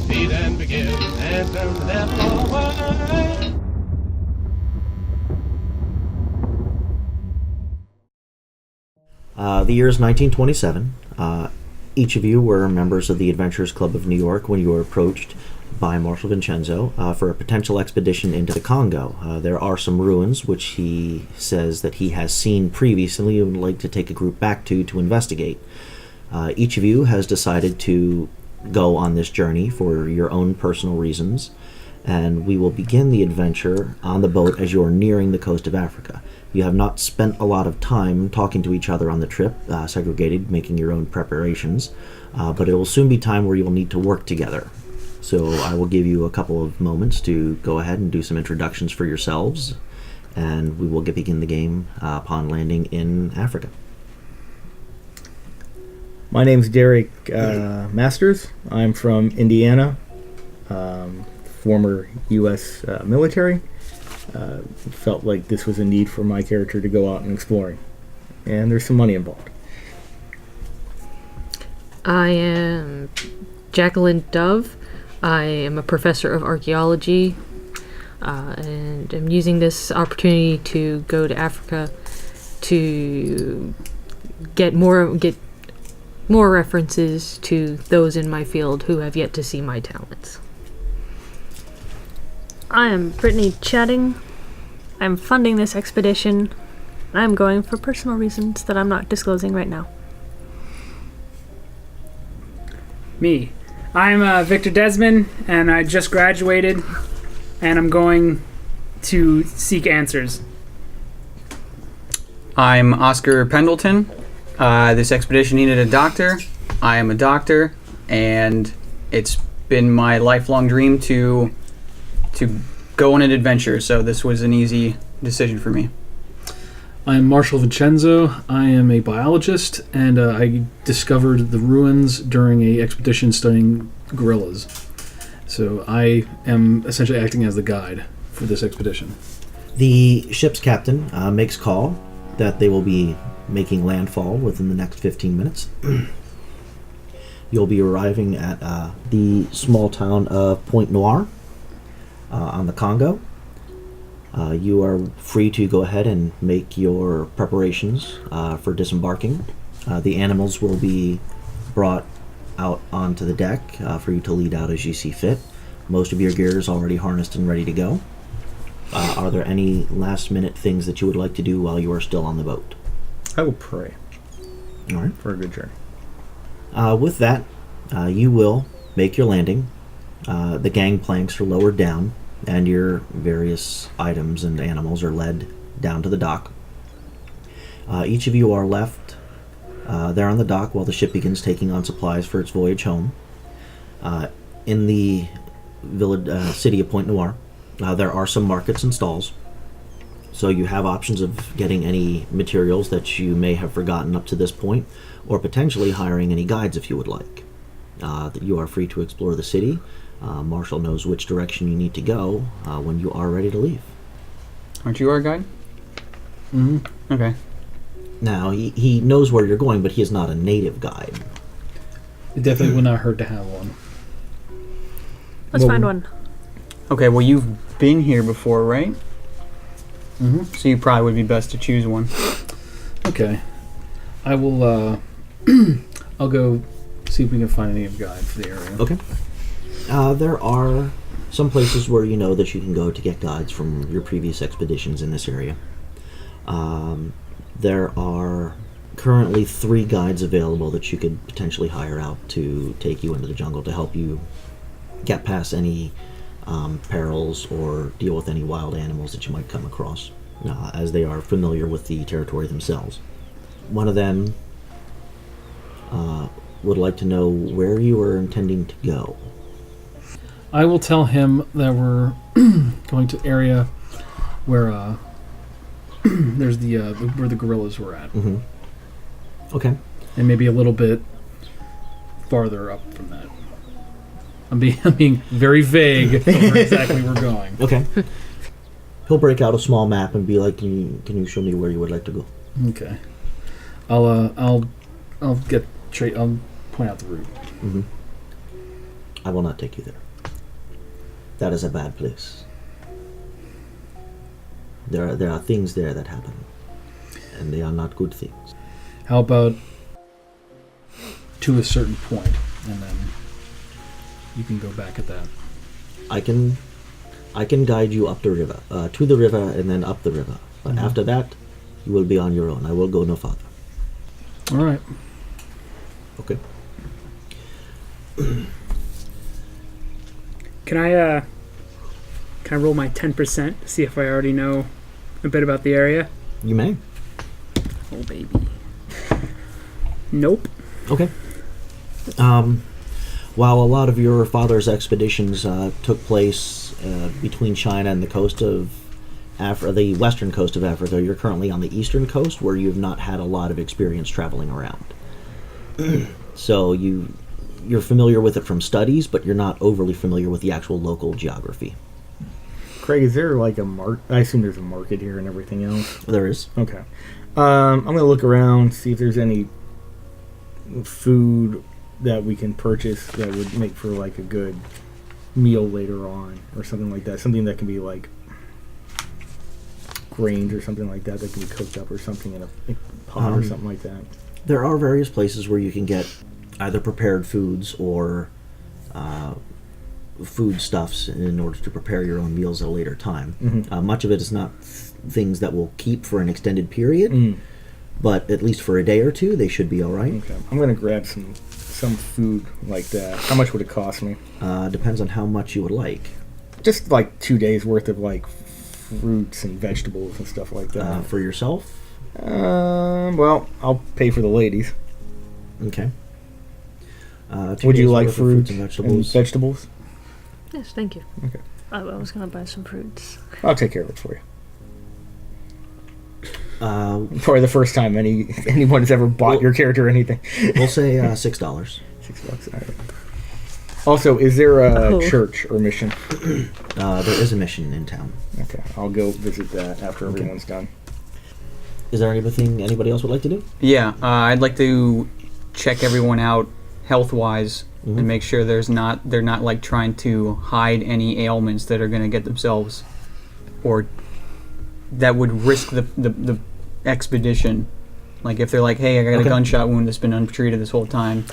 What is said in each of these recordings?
feet and begin and turn to left forward. The year is 1927. Each of you were members of the Adventurers Club of New York when you were approached by Marshal Vincenzo for a potential expedition into the Congo. There are some ruins which he says that he has seen previously and would like to take a group back to investigate. Each of you has decided to go on this journey for your own personal reasons, and we will begin the adventure on the boat as you are nearing the coast of Africa. You have not spent a lot of time talking to each other on the trip, segregated, making your own preparations, but it will soon be time where you will need to work together. So I will give you a couple of moments to go ahead and do some introductions for yourselves, and we will begin the game upon landing in Africa. My name's Derek Masters. I'm from Indiana, former U.S. military. Felt like this was a need for my character to go out and exploring. And there's some money involved. I am Jacqueline Dove. I am a professor of archaeology, and I'm using this opportunity to go to Africa to get more references to those in my field who have yet to see my talents. I am Brittany Chatting. I'm funding this expedition. I'm going for personal reasons that I'm not disclosing right now. Me. I'm Victor Desmond, and I just graduated, and I'm going to seek answers. I'm Oscar Pendleton. This expedition needed a doctor. I am a doctor, and it's been my lifelong dream to go on an adventure, so this was an easy decision for me. I'm Marshal Vincenzo. I am a biologist, and I discovered the ruins during a expedition studying gorillas. So I am essentially acting as the guide for this expedition. The ship's captain makes call that they will be making landfall within the next 15 minutes. You'll be arriving at the small town of Pointe-Noire on the Congo. You are free to go ahead and make your preparations for disembarking. The animals will be brought out onto the deck for you to lead out as you see fit. Most of your gear is already harnessed and ready to go. Are there any last minute things that you would like to do while you are still on the boat? I will pray. All right. For a good journey. With that, you will make your landing. The gangplanks are lowered down, and your various items and animals are led down to the dock. Each of you are left there on the dock while the ship begins taking on supplies for its voyage home. In the city of Pointe-Noire, there are some markets and stalls, so you have options of getting any materials that you may have forgotten up to this point, or potentially hiring any guides if you would like. You are free to explore the city. Marshall knows which direction you need to go when you are ready to leave. Aren't you our guide? Mm-hmm. Okay. Now, he knows where you're going, but he is not a native guide. It definitely would not hurt to have one. Let's find one. Okay, well, you've been here before, right? Mm-hmm. So you probably would be best to choose one. Okay. I will, I'll go see if we can find any guide for the area. Okay. There are some places where you know that you can go to get guides from your previous expeditions in this area. There are currently 3 guides available that you could potentially hire out to take you into the jungle to help you get past any perils or deal with any wild animals that you might come across, as they are familiar with the territory themselves. One of them would like to know where you are intending to go. I will tell him that we're going to area where there's the where the gorillas were at. Mm-hmm. Okay. And maybe a little bit farther up from that. I'm being very vague of where exactly we're going. Okay. He'll break out a small map and be like, "Can you show me where you would like to go?" Okay. I'll point out the route. Mm-hmm. I will not take you there. That is a bad place. There are things there that happen, and they are not good things. How about to a certain point, and then you can go back at that. I can guide you up the river, to the river, and then up the river. But after that, you will be on your own. I will go no farther. All right. Okay. Can I roll my 10% to see if I already know a bit about the area? You may. Oh, baby. Nope. Okay. While a lot of your father's expeditions took place between China and the coast of the western coast of Africa, you're currently on the eastern coast, where you've not had a lot of experience traveling around. So you're familiar with it from studies, but you're not overly familiar with the actual local geography. Craig, is there like a I assume there's a market here and everything else. There is. Okay. I'm going to look around, see if there's any food that we can purchase that would make for like a good meal later on, or something like that. Something that can be like grains or something like that can be cooked up or something in a pot or something like that. There are various places where you can get either prepared foods or foodstuffs in order to prepare your own meals at a later time. Much of it is not things that will keep for an extended period, but at least for a day or two, they should be all right. Okay. I'm going to grab some food like that. How much would it cost me? Depends on how much you would like. Just like 2 days worth of like fruits and vegetables and stuff like that. For yourself? Well, I'll pay for the ladies. Okay. 2 Would you days like worth of fruit fruits and vegetables? Yes, thank you. Okay. I was gonna buy some fruits. I'll take care of it for you. Probably the first time anyone has ever bought your character or anything. We'll say $6. $6. All right. Also, is there a church or mission? There is a mission in town. Okay, I'll go visit that after everyone's done. Is there anything anybody else would like to do? Yeah, I'd like to check everyone out health-wise and make sure they're not like trying to hide any ailments that are going to get themselves, or that would risk the expedition. Like if they're like, hey, I got a gunshot wound that's been untreated this whole time.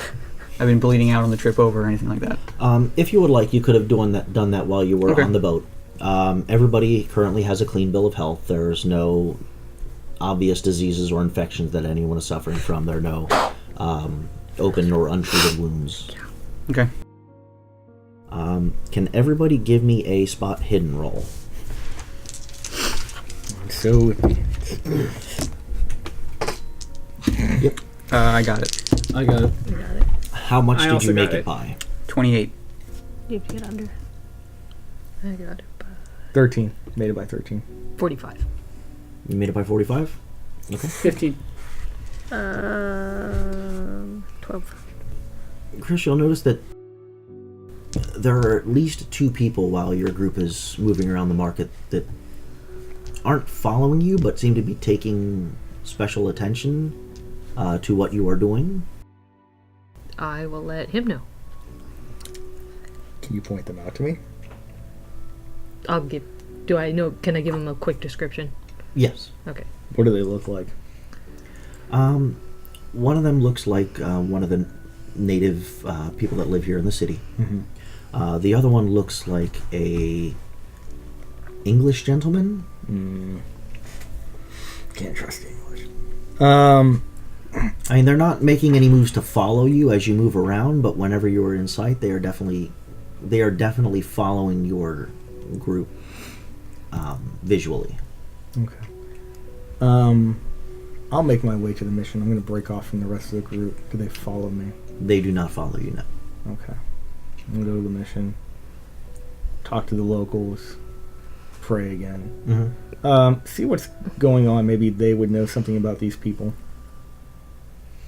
I've been bleeding out on the trip over, or anything like that. If you would like, you could have done that while you were on the boat. Everybody currently has a clean bill of health. There's no obvious diseases or infections that anyone is suffering from. There are no open or untreated wounds. Okay. Can everybody give me a spot hidden roll? So, Yep. I got it. I got it. You got it. How much I did also you make got it it. by? 28. You have to get under. I got it. 13. Made it by 13. 45. You made it by 45? Okay. 15. 12. Chris, you'll notice that there are at least 2 people while your group is moving around the market that aren't following you, but seem to be taking special attention to what you are doing. I will let him know. Can you point them out to me? Do I know? Can I give him a quick description? Yes. Okay. What do they look like? One of them looks like one of the native people that live here in the city. The other one looks like a English gentleman. Can't trust English. I mean, they're not making any moves to follow you as you move around, but whenever you are in sight, they are definitely following your group visually. Okay. I'll make my way to the mission. I'm going to break off from the rest of the group. Do they follow me? They do not follow you now. Okay. I'm going to go to the mission. Talk to the locals. Pray again. See what's going on. Maybe they would know something about these people.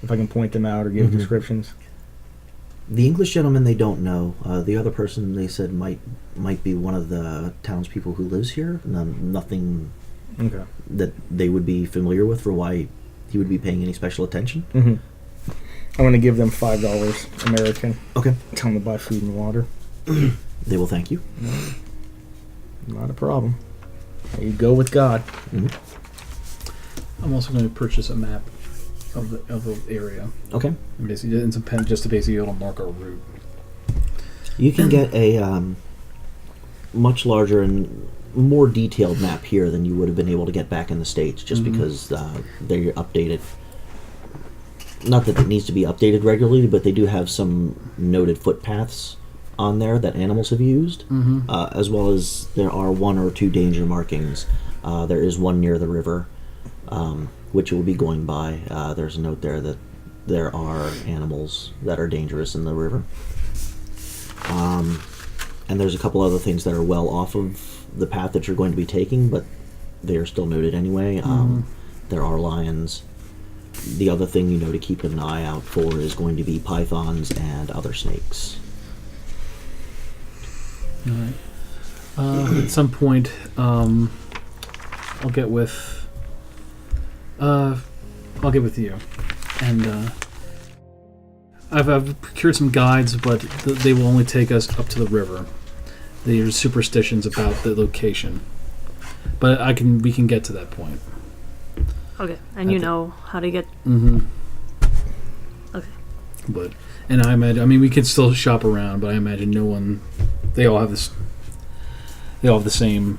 If I can point them out or give descriptions. The English gentleman they don't know. The other person they said might be one of the townspeople who lives here. Nothing that they would be familiar with for why he would be paying any special attention. I'm gonna give them $5 American. Okay. Tell them to buy food and water. They will thank you. Not a problem. You go with God. I'm also going to purchase a map of the area. Okay. And basically, and some pen just to basically be able to mark our route. You can get a much larger and more detailed map here than you would have been able to get back in the States, just because they're updated. Not that it needs to be updated regularly, but they do have some noted footpaths on there that animals have used, as well as there are 1 or 2 danger markings. There is one near the river, which you will be going by. There's a note there that there are animals that are dangerous in the river. And there's a couple other things that are well off of the path that you're going to be taking, but they are still noted anyway. There are lions. The other thing you know to keep an eye out for is going to be pythons and other snakes. All right. At some point, I'll get with you, and I've procured some guides, but they will only take us up to the river. There's superstitions about the location, but we can get to that point. Okay, and you know how to get. Okay. But I imagine, we could still shop around, but I imagine no one. They all have this. They all have the same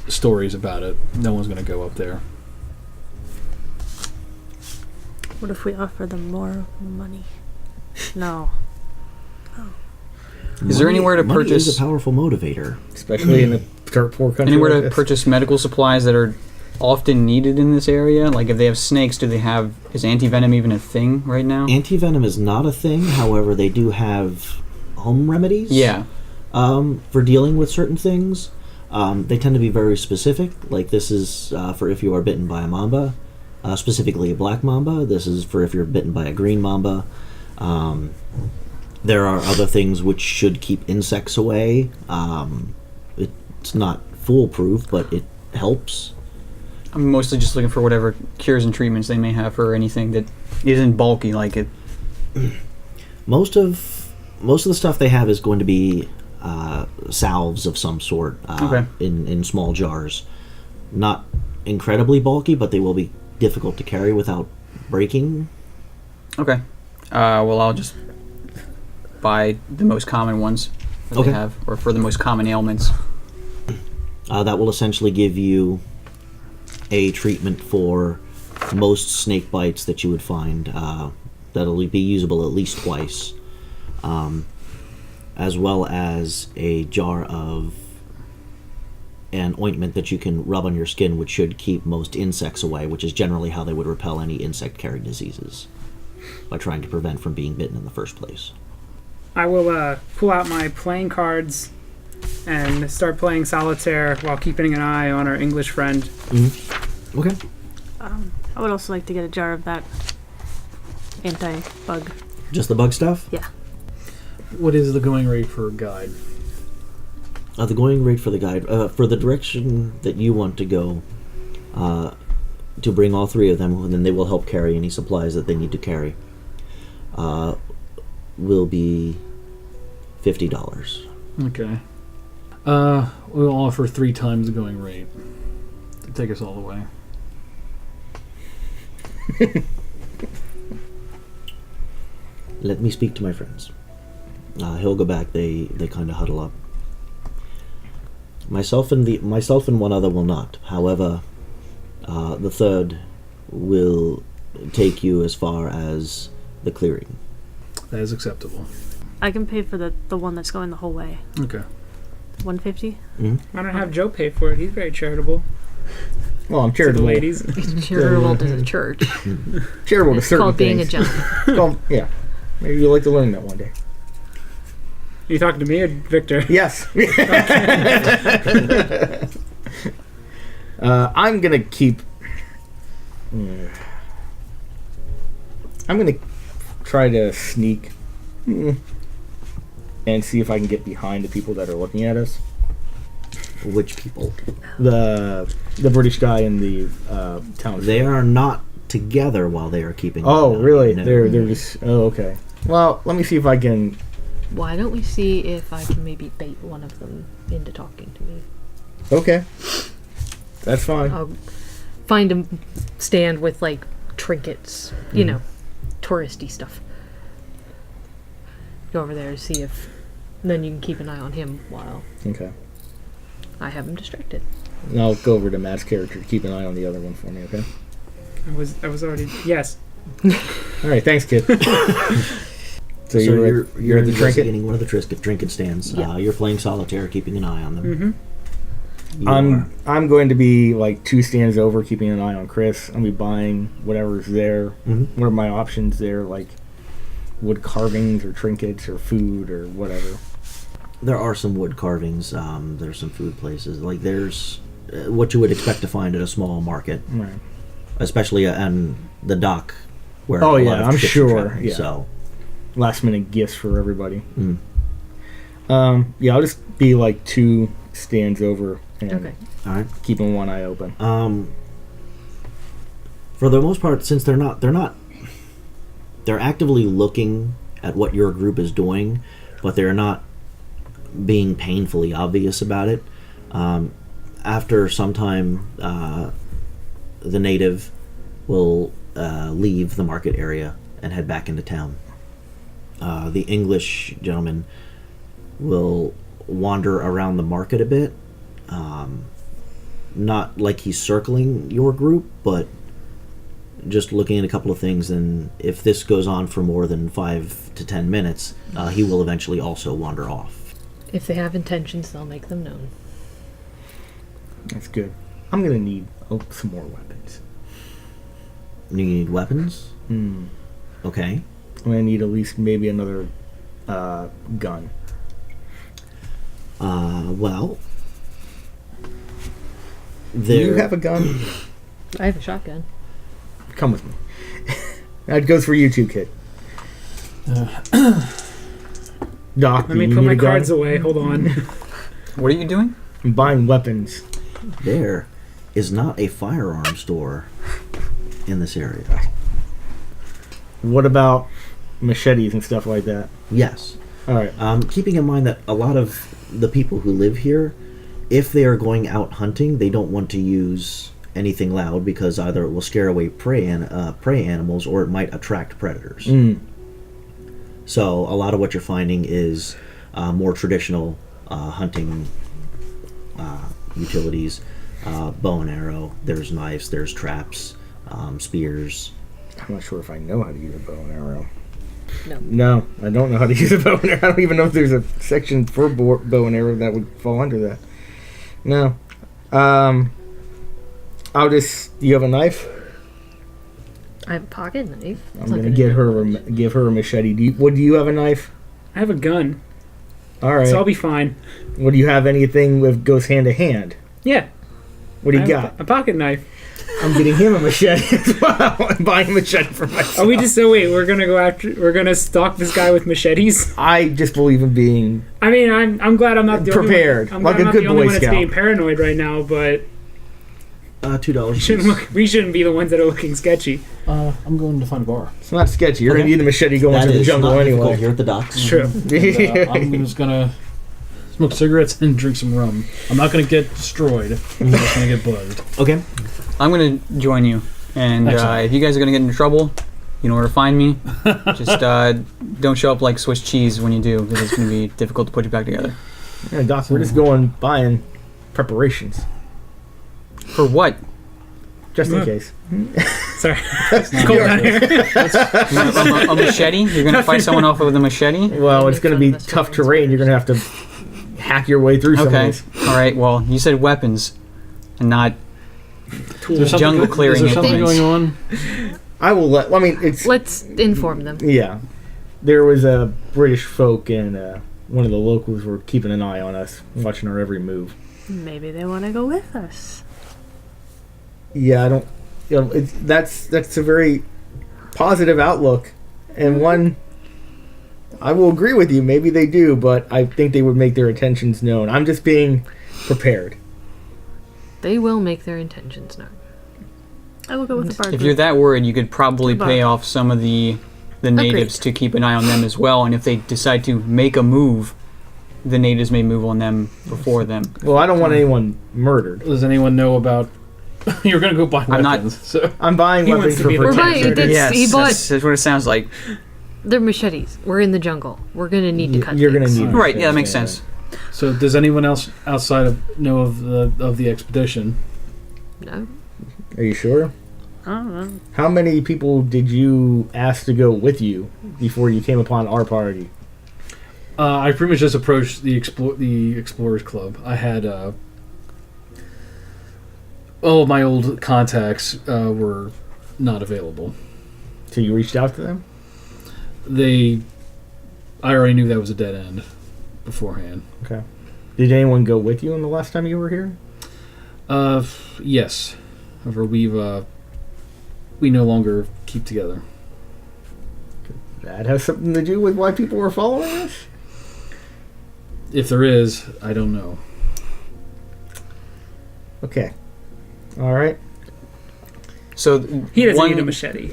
stories about it. No one's going to go up there. What if we offer them more money? No. Is there anywhere to Money purchase? is a powerful motivator. Especially in a dirt poor country. Anywhere like to this. purchase medical supplies that are often needed in this area? Like if they have snakes, is anti-venom even a thing right now? Anti-venom is not a thing, however, they do have home remedies. Yeah. For dealing with certain things. They tend to be very specific. Like this is for if you are bitten by a mamba, specifically a black mamba. This is for if you're bitten by a green mamba. There are other things which should keep insects away. It's not foolproof, but it helps. I'm mostly just looking for whatever cures and treatments they may have for anything that isn't bulky like it. Most of the stuff they have is going to be salves of some sort in small jars. Not incredibly bulky, but they will be difficult to carry without breaking. Okay. Well, I'll just buy the most common ones that they have, or for the most common ailments. That will essentially give you a treatment for most snake bites that you would find. That'll be usable at least twice. As well as a jar of an ointment that you can rub on your skin, which should keep most insects away, which is generally how they would repel any insect-carrying diseases, by trying to prevent from being bitten in the first place. I will pull out my playing cards and start playing solitaire while keeping an eye on our English friend. Mm-hmm. Okay. I would also like to get a jar of that anti-bug. Just the bug stuff? Yeah. What is the going rate for a guide? The going rate for the guide, for the direction that you want to go, to bring all 3 of them, and then they will help carry any supplies that they need to carry, will be $50. Okay. We'll offer 3 times the going rate to take us all the way. Let me speak to my friends. He'll go back. They kind of huddle up. Myself and one other will not. However, the third will take you as far as the clearing. That is acceptable. I can pay for the one that's going the whole way. Okay. 150. Mm-hmm. Why don't have Joe pay for it? He's very charitable. Well, I'm To the charitable. ladies. Charitable to the church. Charitable to It's certain called being a things. gentleman. Well, yeah. Maybe you'll like to learn that one day. You talking to me or Victor? Yes. I'm gonna keep. I'm gonna try to sneak and see if I can get behind the people that are looking at us. Which people? The British guy in the town. They are not together while they are keeping. Oh, really? No. They're just. Oh, okay. Well, let me see if I can. Why don't we see if I can maybe bait one of them into talking to me? Okay. That's fine. I'll find a stand with like trinkets, you know, touristy stuff. Go over there to see if. Then you can keep an eye on him while Okay. I have him distracted. And I'll go over to Matt's character to keep an eye on the other one for me. Okay. I was already yes. All right. Thanks, kid. So You're at the trinket. investigating one of the trinket stands. Yeah. You're playing solitaire, keeping an eye on them. Mm-hmm. I'm going to be like 2 stands over, keeping an eye on Chris. I'll be buying whatever's there. Mhm. What are my options there? Like wood carvings or trinkets or food or whatever. There are some wood carvings. There's some food places. Like there's what you would expect to find at a small market, Right. especially on the dock. Where Oh, a yeah, lot of I'm ships are sure, traveling, yeah. So. Last minute gifts for everybody. Mm. Yeah, I'll just be like 2 stands over and Okay. All right. keeping one eye open. For the most part, since they're actively looking at what your group is doing, but they're not being painfully obvious about it. After some time, the native will leave the market area and head back into town. The English gentleman will wander around the market a bit. Not like he's circling your group, but just looking at a couple of things, and if this goes on for more than 5 to 10 minutes, he will eventually also wander off. If they have intentions, they'll make them known. That's good. I'm going to need some more weapons. You need weapons? Hmm. Okay. I'm going to need at least maybe another gun. Well... Do you have a gun? I have a shotgun. Come with me. That goes for you too, kid. Doc, Let do me you put need my a gun? cards away. Hold on. What are you doing? I'm buying weapons. There is not a firearm store in this area. What about machetes and stuff like that? Yes. All right. Keeping in mind that a lot of the people who live here, if they are going out hunting, they don't want to use anything loud because either it will scare away prey animals or it might attract predators. Mm. So a lot of what you're finding is more traditional hunting utilities, bow and arrow. There's knives, there's traps, spears. I'm not sure if I know how to use a bow and arrow. No. No, I don't know how to use a bow and arrow. I don't even know if there's a section for bow and arrow that would fall under that. No. I'll just... You have a knife? I have a pocket knife. I'm going to give her a machete. Do you have a knife? I have a gun, All right. so I'll be fine. Well, do you have anything that goes hand to hand? Yeah. What do you I have got? a pocket knife. I'm getting him a machete as well. I'm buying a machete for myself. Are we just so wait? We're gonna stalk this guy with machetes. I just believe in being... I mean, I'm glad I'm not the Prepared, only one. I'm like glad a I'm good not the only Boy one that's Scout. being paranoid right now. But $2. we shouldn't be the ones that are looking sketchy. I'm going to find a bar. It's not sketchy. You're Okay. going to need the machete going That to the is jungle not anyway. difficult here at the docks. It's true. And, I'm just gonna smoke cigarettes and drink some rum. I'm not gonna get destroyed. I'm just gonna get buzzed. Okay. I'm going to join you. And Excellent. if you guys are going to get into trouble, you know where to find me. Just don't show up like Swiss cheese when you do, because it's going to be difficult to put you back together. Yeah, Doc, we're just going buying preparations. For what? Just in case. Sorry, it's cold down here. A machete? You're going to fight someone off with a machete? Well, it's going to be Make fun of tough the stories terrain. You're going to have to hack your way through some of Okay. these. All right. Well, you said weapons, and not Is there jungle clearing. Is there something things. going on? I will let... I mean, it's... Let's inform them. Yeah. There was a British folk and one of the locals were keeping an eye on us, watching our every move. Maybe they want to go with us. Yeah, I don't... You know, that's a very positive outlook. And one... I will agree with you. Maybe they do, but I think they would make their intentions known. I'm just being prepared. They will make their intentions known. I will go with the bar If group. you're that worried, you could probably Goodbye. pay off some of the natives to keep an eye on them as well. And if they decide to make a move, the natives may move on them before them. Well, I don't want anyone murdered. Does anyone know about? You're gonna go buy I'm not- weapons. So I'm buying He weapons wants to for be the protection. judge. Yes, he bought- that's what it sounds like. They're machetes. We're in the jungle. We're gonna need to cut You're gonna things. need Right, yeah, that makes sense. so does anyone else outside of know of the expedition? No. Are you sure? I don't know. How many people did you ask to go with you before you came upon our party? I pretty much just approached the Explorers Club. I had all of my old contacts were not available. So you reached out to them? I already knew that was a dead end beforehand. Okay. Did anyone go with you on the last time you were here? Yes. However, we no longer keep together. That has something to do with why people were following us? If there is, I don't know. Okay. All right. So He doesn't one, need a machete.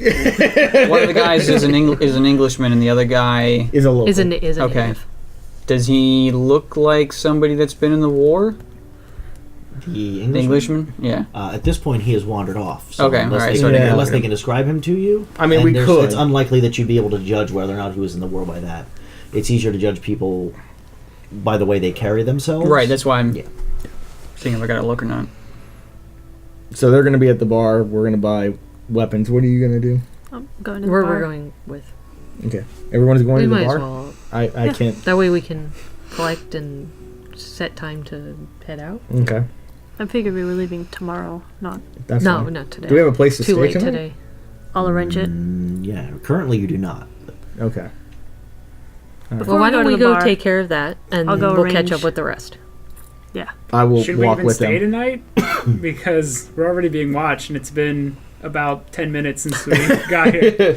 one of the guys is an Englishman, and the other guy, Is a local. Is a Okay. native. does he look like somebody that's been in the war? The The Englishman? Yeah. At this point, he has wandered off. So Okay, unless, alright, they, so I didn't unless look at they him. can describe him to you, I mean, and we could. It's unlikely that you'd be able to judge whether or not he was in the war by that. It's easier to judge people by the way they carry themselves. Right, that's why I'm Yeah. seeing if I got a look or not. So they're going to be at the bar. We're going to buy weapons. What are you going to do? I'm going to the Where bar. we're going with. Okay. Everyone's going We to the might bar? as well. I can't. That way we can collect and set time to head out. Okay. I figured we were leaving tomorrow, not. That's No, fine. not today. Do we have a place to Too stay late tonight? today. I'll arrange it. Yeah, currently you do not. Okay. Before Well, why we go don't to we the go bar, take care of that, and I'll go we'll catch arrange- up with the rest. I will Should we walk even with stay them. tonight? Because we're already being watched, and it's been about 10 minutes since we got here.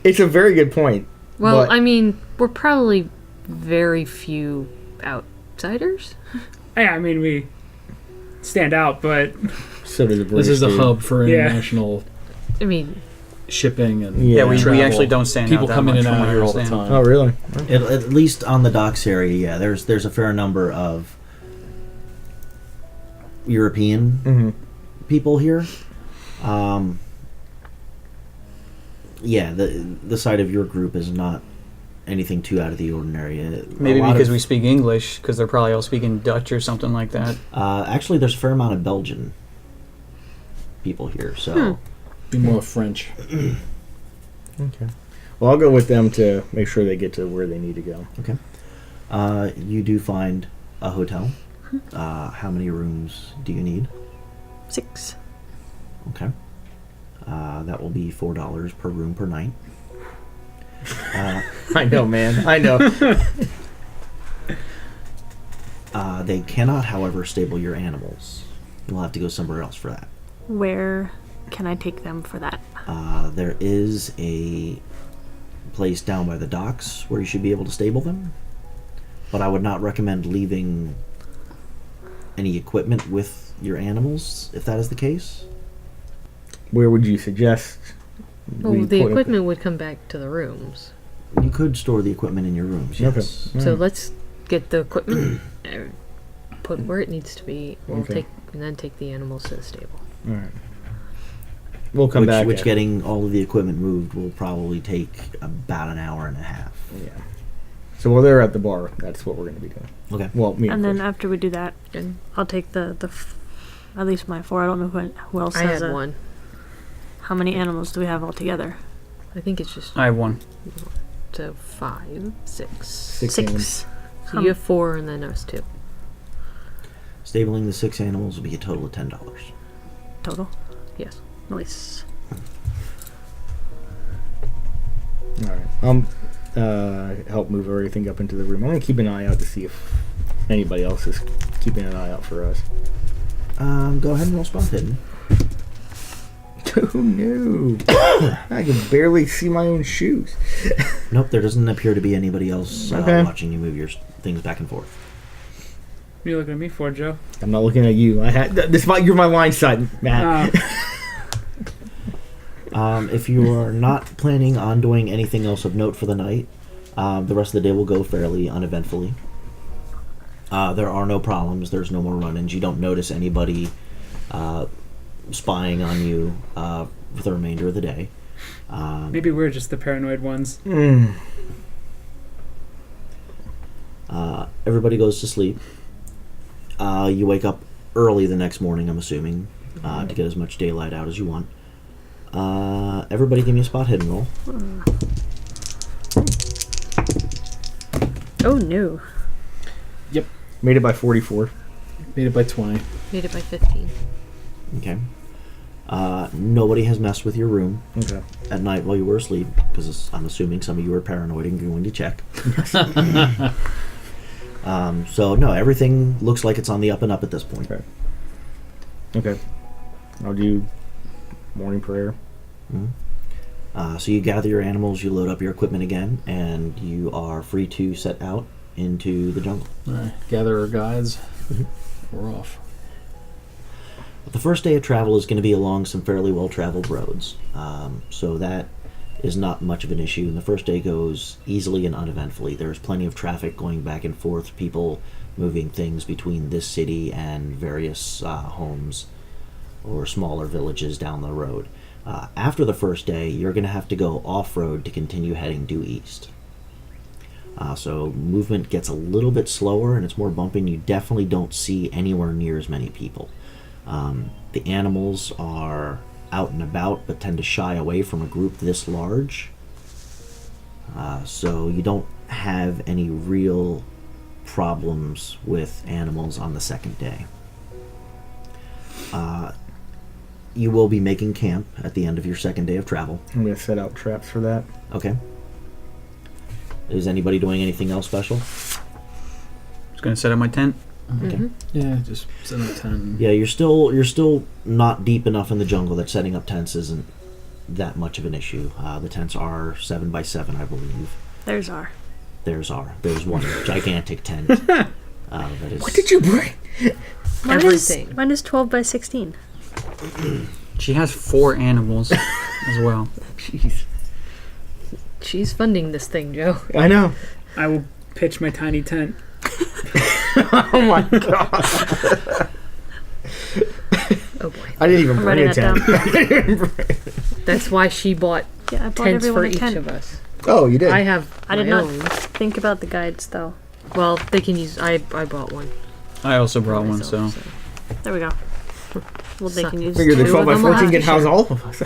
It's a very good point. Well, But- I mean, we're probably very few outsiders. Yeah, I mean, we stand out, but So does the This is the dude. hub for Yeah. international I mean, shipping and Yeah, we travel. actually don't stand People out that come in much and from out what I here all the understand. time. Oh, really? At least on the docks area, yeah. There's a fair number of European Mm-hmm. people here. Yeah, the side of your group is not anything too out of the ordinary. Maybe A lot because of- we speak English, because they're probably all speaking Dutch or something like that. Actually, there's a fair amount of Belgian people here, so Be more French. Okay. Well, I'll go with them to make sure they get to where they need to go. you do find a hotel. How many rooms do you need? 6. Okay. That will be $4 per room per night. I know, man. I know. They cannot, however, stable your animals. You'll have to go somewhere else for that. Where can I take them for that? There is a place down by the docks where you should be able to stable them, but I would not recommend leaving any equipment with your animals if that is the case. Where would you suggest? well, we the put- equipment would come back to the rooms. You could store the equipment in your rooms, Okay. yes. So Alright. let's get the equipment put where it needs to be. We'll Okay. take and then take the animals to the stable. All right. We'll come back. Which at- getting all of the equipment moved will probably take about an hour and a half. Yeah. So while they're at the bar, that's what we're going to be doing. Okay. Well, me And then first. after we do that, And I'll take at least my 4. I don't know who else I has had a. one. How many animals do we have altogether? I think it's just I have one. so 5, 6. 6 6. animals. So you have 4, and then us 2. Stabling the 6 animals will be a total of $10. Total? Yes. Nice. All right. Help move everything up into the room. I'm going to keep an eye out to see if anybody else is keeping an eye out for us. Go ahead and roll spot hidden. Oh no! I can barely see my own shoes. Nope, there doesn't appear to be anybody else Okay. watching you move your things back and forth. what are you looking at me for, Joe? I'm not looking at you. You're my line side, Matt. If you are not planning on doing anything else of note for the night, the rest of the day will go fairly uneventfully. There are no problems. There's no more run-ins. You don't notice anybody spying on you for the remainder of the day. Maybe we're just the paranoid ones. Everybody goes to sleep. You wake up early the next morning, I'm assuming, to get as much daylight out as you want. Everybody give me a spot hidden roll. Oh no. Made it by 44. Made it by 20. Made it by 15. Okay. Nobody has messed with your room Okay. at night while you were asleep, because I'm assuming some of you are paranoid and going to check. So, no, everything looks like it's on the up and up at this point. Okay. I'll do morning prayer. So you gather your animals, you load up your equipment again, and you are free to set out into the jungle. Alright, gather our guides. We're off. The first day of travel is going to be along some fairly well-traveled roads, so that is not much of an issue. And the first day goes easily and uneventfully. There's plenty of traffic going back and forth, people moving things between this city and various homes or smaller villages down the road. After the first day, you're going to have to go off-road to continue heading due east. So movement gets a little bit slower and it's more bumpy, and you definitely don't see anywhere near as many people. The animals are out and about but tend to shy away from a group this large. So you don't have any real problems with animals on the second day. You will be making camp at the end of your second day of travel. I'm going to set out traps for that. Okay. Is anybody doing anything else special? Just gonna set up my tent. Okay. Yeah, just set up 10. Yeah, you're still not deep enough in the jungle that setting up tents isn't that much of an issue. The tents are 7 by 7, I believe. There's our. There's one gigantic tent. That is, What did you bring? Everything. Mine is 12 by 16. She has 4 animals as well. Jeez. She's funding this thing, Joe. I know. I will pitch my tiny tent. Oh my god. Oh boy. I didn't even I'm bring writing a that tent. That's why she bought Yeah, I bought tents everyone for a each tent. of us. Oh, you did? I have I did my not own. think about the guides though. Well, they can use. I bought one. I also for brought one, so. myself, There we go. Well, they can use Figure the 2 12 by of them. We'll 14 have can to house share. all of us.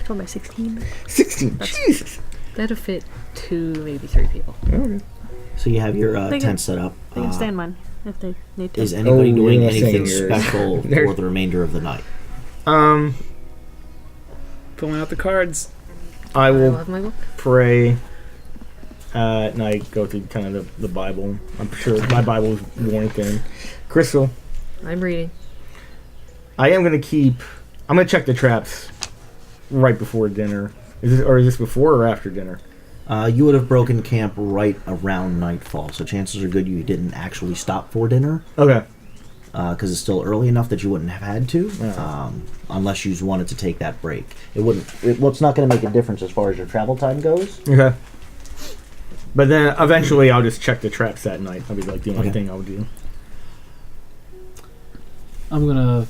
12 by 16. 16. Jesus. That'll fit 2, maybe 3 people. Okay. so you have your They can- tent set up. They can stay in mine if they need to. Is anybody Oh, doing you're not anything saying yours. special There- for the remainder of the night? Pulling out the cards. I I will will have my book. pray at night, go through kind of the Bible. I'm sure my Bible is worn thin. Crystal, I'm reading. I am going to I'm going to check the traps right before dinner. Is this before or after dinner? You would have broken camp right around nightfall, so chances are good you didn't actually stop for dinner, Okay. because it's still early enough that you wouldn't have had to, Yeah. unless you wanted to take that break. It's not going to make a difference as far as your travel time goes. Okay. But then eventually I'll just check the traps that night. That'll be like the only Okay. thing I'll do. I'm gonna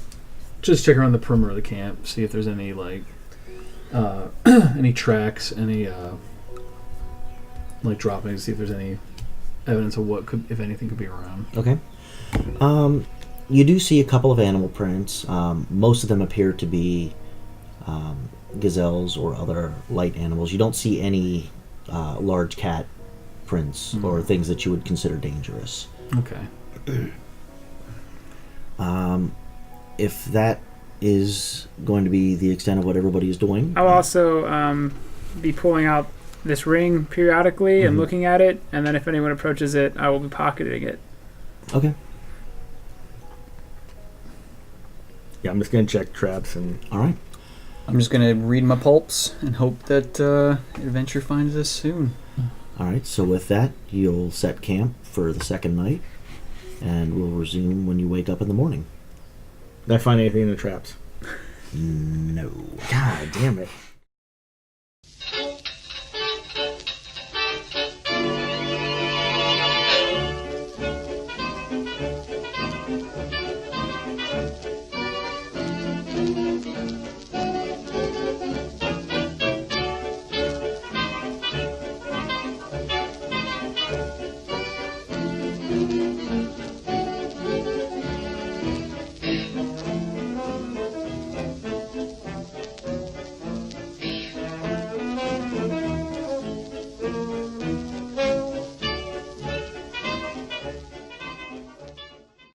just check around the perimeter of the camp, see if there's any like any tracks, any like droppings, see if there's any evidence of what could, if anything, could be around. Okay. You do see a couple of animal prints. Most of them appear to be gazelles or other light animals. You don't see any large cat prints or things that you would consider dangerous. Okay. If that is going to be the extent of what everybody is doing, I'll also be pulling out this ring periodically and Mhm. looking at it, and then if anyone approaches it, I will be pocketing it. okay. Yeah, I'm just going to check traps and... All right. I'm just gonna read my pulps and hope that adventure finds us soon. All right. So with that, you'll set camp for the second night, and we'll resume when you wake up in the morning. Did I find anything in the traps? No. God damn it.